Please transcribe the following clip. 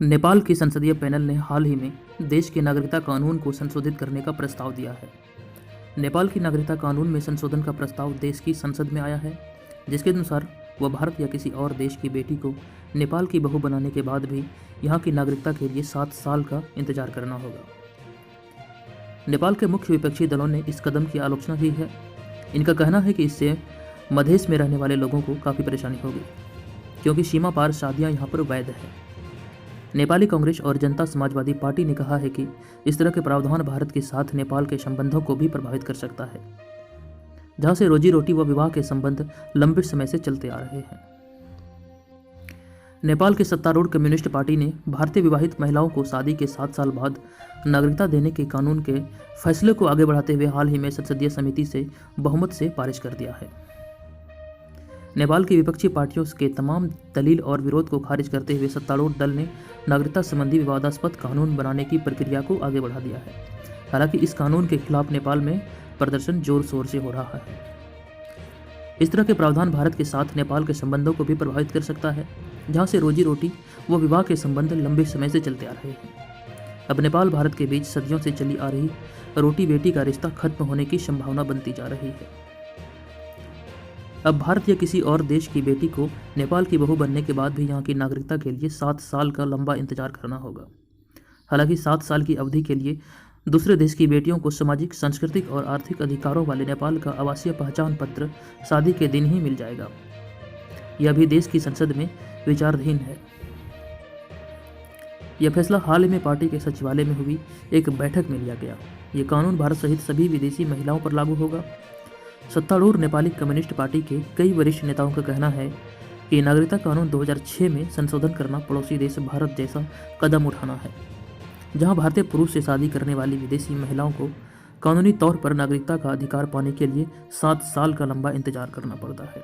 नेपाल के संसदीय पैनल ने हाल ही में देश के नागरिकता कानून को संशोधित करने का प्रस्ताव दिया है। नेपाल की नागरिकता कानून में संशोधन का प्रस्ताव देश की संसद में आया है, जिसके अनुसार वह भारत या किसी और देश की बेटी को नेपाल की बहू बनाने के बाद भी यहाँ की नागरिकता के लिए 7 साल का इंतजार करना होगा। नेपाल के मुख्य विपक्षी दलों ने इस कदम की आलोचना की है। इनका कहना है कि इससे मधेश में रहने वाले लोगों को काफ़ी परेशानी होगी, क्योंकि सीमा पार शादियाँ यहाँ पर वैध है। नेपाली कांग्रेस और जनता समाजवादी पार्टी ने कहा है कि इस तरह के प्रावधान भारत के साथ नेपाल के संबंधों को भी प्रभावित कर सकता है, जहां से रोजी रोटी व विवाह के संबंध लंबे समय से चलते आ रहे हैं। नेपाल के सत्तारूढ़ कम्युनिस्ट पार्टी ने भारतीय विवाहित महिलाओं को शादी के 7 साल बाद नागरिकता देने के कानून के फैसले को आगे बढ़ाते हुए हाल ही में संसदीय समिति से बहुमत से पारित कर दिया है। नेपाल की विपक्षी पार्टियों के तमाम दलील और विरोध को खारिज करते हुए सत्तारूढ़ दल ने नागरिकता संबंधी विवादास्पद कानून बनाने की प्रक्रिया को आगे बढ़ा दिया है। हालांकि इस कानून के खिलाफ नेपाल में प्रदर्शन जोर शोर से हो रहा है। इस तरह के प्रावधान भारत के साथ नेपाल के संबंधों को भी प्रभावित कर सकता है, जहां से रोजी रोटी व विवाह के संबंध लंबे समय से चलते आ रहे हैं। अब नेपाल भारत के बीच सदियों से चली आ रही रोटी बेटी का रिश्ता खत्म होने की संभावना बनती जा रही है। अब भारत या किसी और देश की बेटी को नेपाल की बहू बनने के बाद भी यहाँ की नागरिकता के लिए 7 साल का लंबा इंतजार करना होगा। हालांकि 7 साल की अवधि के लिए दूसरे देश की बेटियों को सामाजिक, सांस्कृतिक और आर्थिक अधिकारों वाले नेपाल का आवासीय पहचान पत्र शादी के दिन ही मिल जाएगा। यह भी देश की संसद में विचाराधीन है। यह फैसला हाल ही में पार्टी के सचिवालय में हुई एक बैठक में लिया गया। ये कानून भारत सहित सभी विदेशी महिलाओं पर लागू होगा। सत्तारूढ़ नेपाली कम्युनिस्ट पार्टी के कई वरिष्ठ नेताओं का कहना है कि नागरिकता कानून 2006 में संशोधन करना पड़ोसी देश भारत जैसा कदम उठाना है, जहां भारतीय पुरुष से शादी करने वाली विदेशी महिलाओं को कानूनी तौर पर नागरिकता का अधिकार पाने के लिए 7 साल का लंबा इंतजार करना पड़ता है।